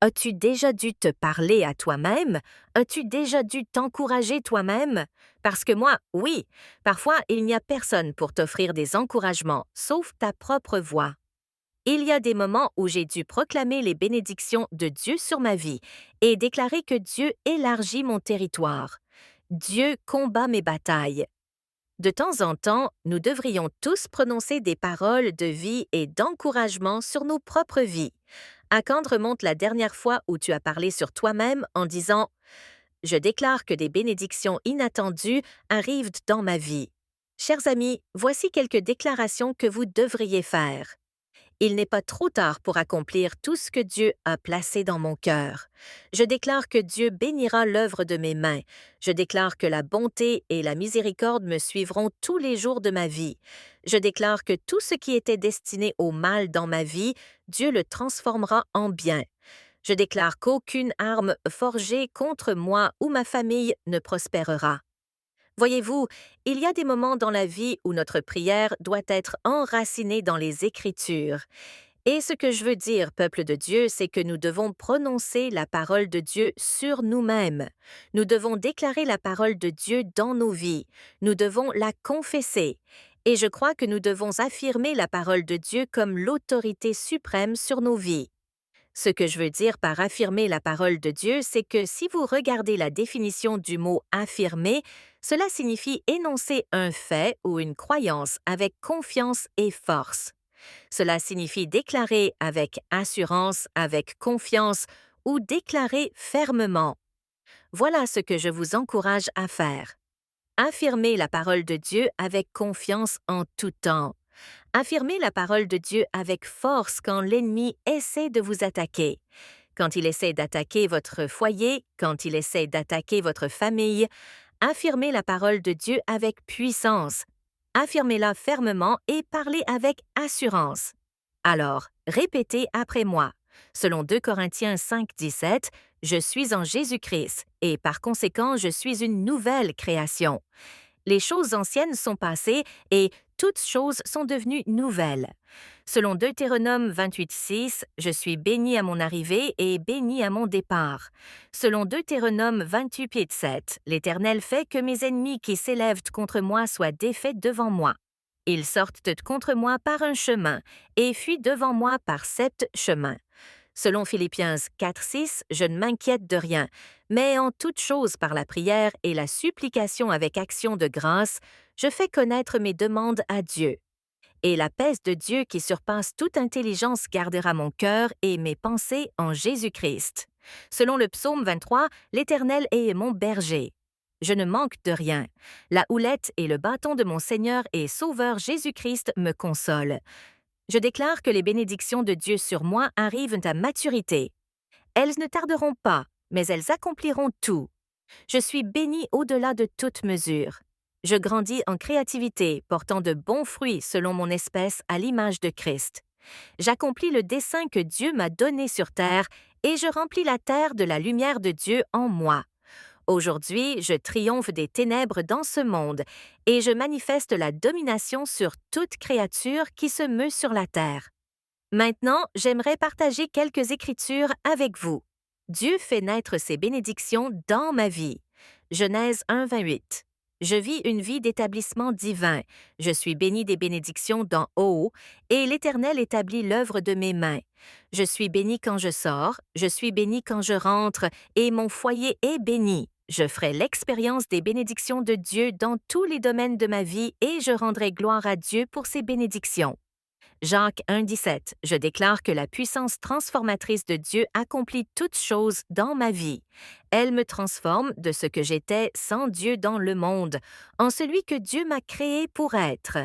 As-tu déjà dû te parler à toi-même? As-tu déjà dû t'encourager toi-même? Parce que moi, oui, parfois il n'y a personne pour t'offrir des encouragements, sauf ta propre voix. Il y a des moments où j'ai dû proclamer les bénédictions de Dieu sur ma vie et déclarer que Dieu élargit mon territoire. Dieu combat mes batailles. De temps en temps, nous devrions tous prononcer des paroles de vie et d'encouragement sur nos propres vies. À quand remonte la dernière fois où tu as parlé sur toi-même en disant « Je déclare que des bénédictions inattendues arrivent dans ma vie ». Chers amis, voici quelques déclarations que vous devriez faire. Il n'est pas trop tard pour accomplir tout ce que Dieu a placé dans mon cœur. Je déclare que Dieu bénira l'œuvre de mes mains. Je déclare que la bonté et la miséricorde me suivront tous les jours de ma vie. Je déclare que tout ce qui était destiné au mal dans ma vie, Dieu le transformera en bien. Je déclare qu'aucune arme forgée contre moi ou ma famille ne prospérera. Voyez-vous, il y a des moments dans la vie où notre prière doit être enracinée dans les Écritures. Et ce que je veux dire, peuple de Dieu, c'est que nous devons prononcer la parole de Dieu sur nous-mêmes. Nous devons déclarer la parole de Dieu dans nos vies. Nous devons la confesser. Et je crois que nous devons affirmer la parole de Dieu comme l'autorité suprême sur nos vies. Ce que je veux dire par affirmer la parole de Dieu, c'est que si vous regardez la définition du mot affirmer, cela signifie énoncer un fait ou une croyance avec confiance et force. Cela signifie déclarer avec assurance, avec confiance ou déclarer fermement. Voilà ce que je vous encourage à faire. Affirmez la parole de Dieu avec confiance en tout temps. Affirmez la parole de Dieu avec force quand l'ennemi essaie de vous attaquer. Quand il essaie d'attaquer votre foyer, quand il essaie d'attaquer votre famille, affirmez la parole de Dieu avec puissance. Affirmez-la fermement et parlez avec assurance. Alors, répétez après moi. Selon 2 Corinthiens 5:17, je suis en Jésus-Christ et par conséquent, je suis une nouvelle création. Les choses anciennes sont passées et toutes choses sont devenues nouvelles. Selon Deutéronome 28:6, je suis béni à mon arrivée et béni à mon départ. Selon Deutéronome 28:7, l'Éternel fait que mes ennemis qui s'élèvent contre moi soient défaits devant moi. Ils sortent contre moi par un chemin et fuient devant moi par 7 chemins. Selon Philippiens 4:6, je ne m'inquiète de rien, mais en toute chose par la prière et la supplication avec action de grâce, je fais connaître mes demandes à Dieu. Et la paix de Dieu qui surpasse toute intelligence gardera mon cœur et mes pensées en Jésus-Christ. Selon le psaume 23, l'Éternel est mon berger. Je ne manque de rien. La houlette et le bâton de mon Seigneur et Sauveur Jésus-Christ me consolent. Je déclare que les bénédictions de Dieu sur moi arrivent à maturité. Elles ne tarderont pas, mais elles accompliront tout. Je suis béni au-delà de toute mesure. Je grandis en créativité, portant de bons fruits selon mon espèce à l'image de Christ. J'accomplis le dessein que Dieu m'a donné sur terre et je remplis la terre de la lumière de Dieu en moi. Aujourd'hui, je triomphe des ténèbres dans ce monde et je manifeste la domination sur toute créature qui se meut sur la terre. Maintenant, j'aimerais partager quelques écritures avec vous. Dieu fait naître ses bénédictions dans ma vie. Genèse 1:28. Je vis une vie d'établissement divin. Je suis béni des bénédictions d'en haut, et l'Éternel établit l'œuvre de mes mains. Je suis béni quand je sors, je suis béni quand je rentre, et mon foyer est béni. Je ferai l'expérience des bénédictions de Dieu dans tous les domaines de ma vie et je rendrai gloire à Dieu pour ses bénédictions. Jacques 1:17. Je déclare que la puissance transformatrice de Dieu accomplit toutes choses dans ma vie. Elle me transforme de ce que j'étais sans Dieu dans le monde, en celui que Dieu m'a créé pour être.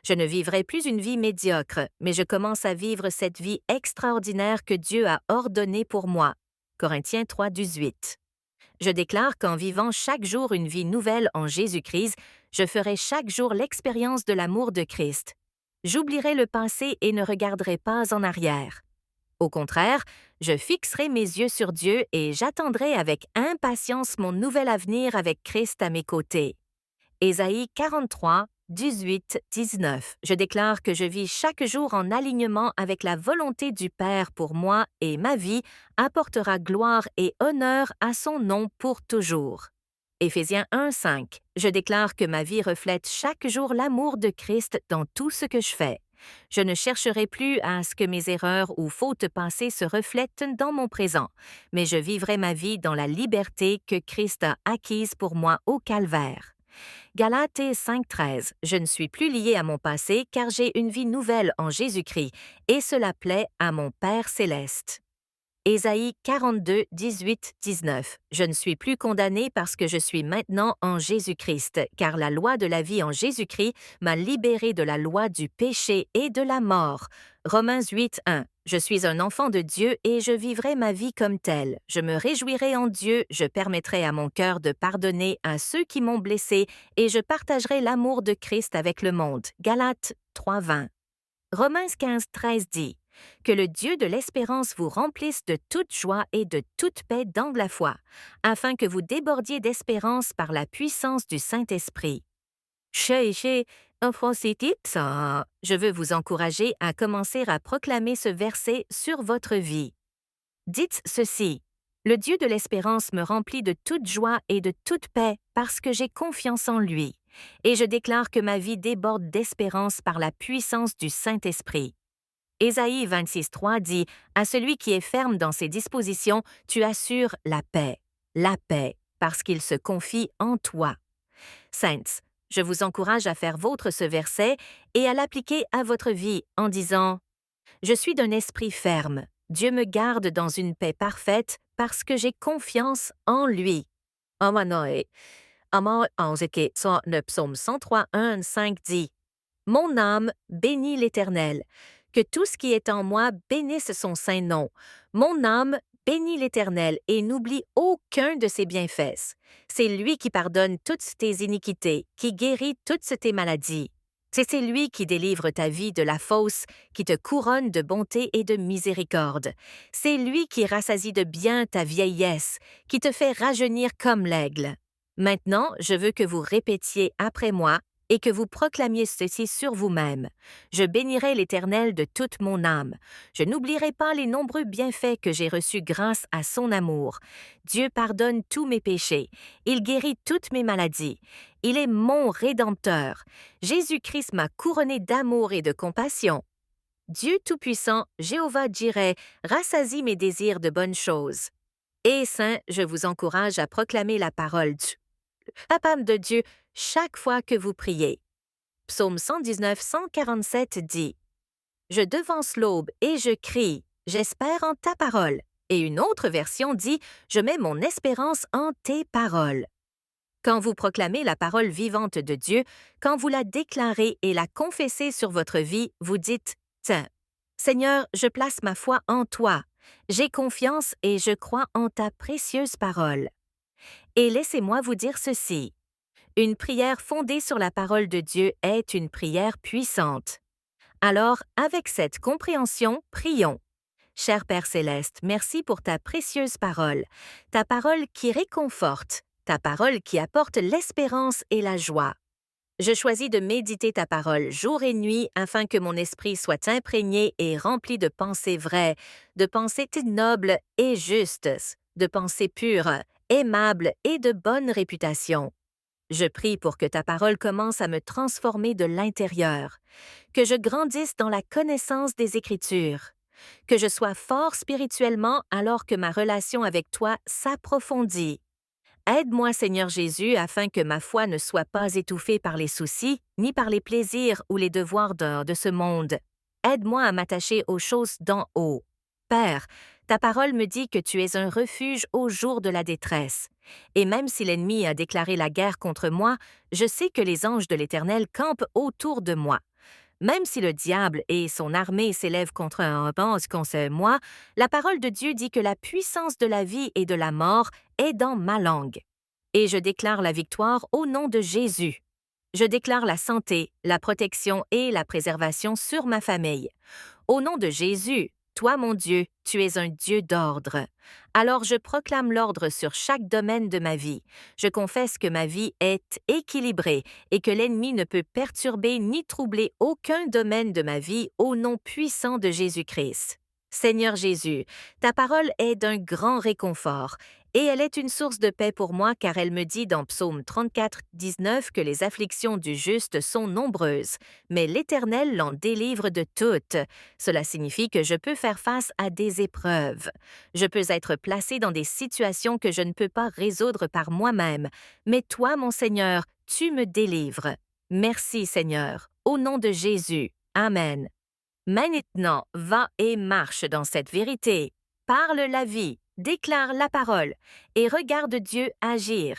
Je ne vivrai plus une vie médiocre, mais je commence à vivre cette vie extraordinaire que Dieu a ordonnée pour moi. Corinthiens 3:18. Je déclare qu'en vivant chaque jour une vie nouvelle en Jésus-Christ, je ferai chaque jour l'expérience de l'amour de Christ. J'oublierai le passé et ne regarderai pas en arrière. Au contraire, je fixerai mes yeux sur Dieu et j'attendrai avec impatience mon nouvel avenir avec Christ à mes côtés. Ésaïe 43, 18-19. Je déclare que je vis chaque jour en alignement avec la volonté du Père pour moi et ma vie apportera gloire et honneur à son nom pour toujours. Éphésiens 1-5. Je déclare que ma vie reflète chaque jour l'amour de Christ dans tout ce que je fais. Je ne chercherai plus à ce que mes erreurs ou fautes passées se reflètent dans mon présent, mais je vivrai ma vie dans la liberté que Christ a acquise pour moi au calvaire. Galates 5.13. Je ne suis plus lié à mon passé car j'ai une vie nouvelle en Jésus-Christ et cela plaît à mon Père céleste. Ésaïe 42-18-19. Je ne suis plus condamné parce que je suis maintenant en Jésus-Christ, car la loi de la vie en Jésus-Christ m'a libéré de la loi du péché et de la mort. Romains 8.1. Je suis un enfant de Dieu et je vivrai ma vie comme tel. Je me réjouirai en Dieu, je permettrai à mon cœur de pardonner à ceux qui m'ont blessé et je partagerai l'amour de Christ avec le monde. Galates 3.20. Romains 15.13 dit que le Dieu de l'espérance vous remplisse de toute joie et de toute paix dans la foi, afin que vous débordiez d'espérance par la puissance du Saint-Esprit. Je veux vous encourager à commencer à proclamer ce verset sur votre vie. Dites ceci. Le Dieu de l'espérance me remplit de toute joie et de toute paix parce que j'ai confiance en lui, et je déclare que ma vie déborde d'espérance par la puissance du Saint-Esprit. Ésaïe 26.3 dit « À celui qui est ferme dans ses dispositions, tu assures la paix, parce qu'il se confie en toi. » Saints, je vous encourage à faire vôtre ce verset et à l'appliquer à votre vie en disant « Je suis d'un esprit ferme, Dieu me garde dans une paix parfaite parce que j'ai confiance en lui. » Le psaume 103.1-5 dit « Mon âme bénit l'Éternel. Que tout ce qui est en moi bénisse son saint nom. Mon âme bénit l'Éternel et n'oublie aucun de ses bienfaits. C'est lui qui pardonne toutes tes iniquités, qui guérit toutes tes maladies. C'est lui qui délivre ta vie de la fosse, qui te couronne de bonté et de miséricorde. C'est lui qui rassasie de bien ta vieillesse, qui te fait rajeunir comme l'aigle. Maintenant, je veux que vous répétiez après moi et que vous proclamiez ceci sur vous-même. Je bénirai l'Éternel de toute mon âme. Je n'oublierai pas les nombreux bienfaits que j'ai reçus grâce à son amour. Dieu pardonne tous mes péchés. Il guérit toutes mes maladies. Il est mon Rédempteur. Jésus-Christ m'a couronné d'amour et de compassion. Dieu Tout-Puissant, Jéhovah Jireh, rassasie mes désirs de bonnes choses. Et Saint, je vous encourage à proclamer la parole de Dieu chaque fois que vous priez. Psaume 119-147 dit « Je devance l'aube et je crie, j'espère en ta parole. » Et une autre version dit « Je mets mon espérance en tes paroles. » Quand vous proclamez la parole vivante de Dieu, quand vous la déclarez et la confessez sur votre vie, vous dites « Tiens, Seigneur, je place ma foi en toi. J'ai confiance et je crois en ta précieuse parole. » Et laissez-moi vous dire ceci. Une prière fondée sur la parole de Dieu est une prière puissante. Alors, avec cette compréhension, prions. Cher Père céleste, merci pour ta précieuse parole, ta parole qui réconforte, ta parole qui apporte l'espérance et la joie. Je choisis de méditer ta parole jour et nuit afin que mon esprit soit imprégné et rempli de pensées vraies, de pensées nobles et justes, de pensées pures, aimables et de bonne réputation. Je prie pour que ta parole commence à me transformer de l'intérieur, que je grandisse dans la connaissance des Écritures, que je sois fort spirituellement alors que ma relation avec toi s'approfondit. Aide-moi, Seigneur Jésus, afin que ma foi ne soit pas étouffée par les soucis, ni par les plaisirs ou les devoirs de ce monde. Aide-moi à m'attacher aux choses d'en haut. Père, ta parole me dit que tu es un refuge au jour de la détresse. Et même si l'ennemi a déclaré la guerre contre moi, je sais que les anges de l'Éternel campent autour de moi. Même si le diable et son armée s'élèvent contre moi, la parole de Dieu dit que la puissance de la vie et de la mort est dans ma langue. Et je déclare la victoire au nom de Jésus. Je déclare la santé, la protection et la préservation sur ma famille. Au nom de Jésus, Toi, mon Dieu, tu es un Dieu d'ordre. Alors je proclame l'ordre sur chaque domaine de ma vie. Je confesse que ma vie est équilibrée et que l'ennemi ne peut perturber ni troubler aucun domaine de ma vie au nom puissant de Jésus-Christ. Seigneur Jésus, ta parole est d'un grand réconfort et elle est une source de paix pour moi car elle me dit dans Psaume 34, 19 que les afflictions du juste sont nombreuses, mais l'Éternel l'en délivre de toutes. Cela signifie que je peux faire face à des épreuves. Je peux être placé dans des situations que je ne peux pas résoudre par moi-même, mais toi, mon Seigneur, tu me délivres. Merci, Seigneur. Au nom de Jésus. Amen. Maintenant, va et marche dans cette vérité. Parle la vie, déclare la parole et regarde Dieu agir.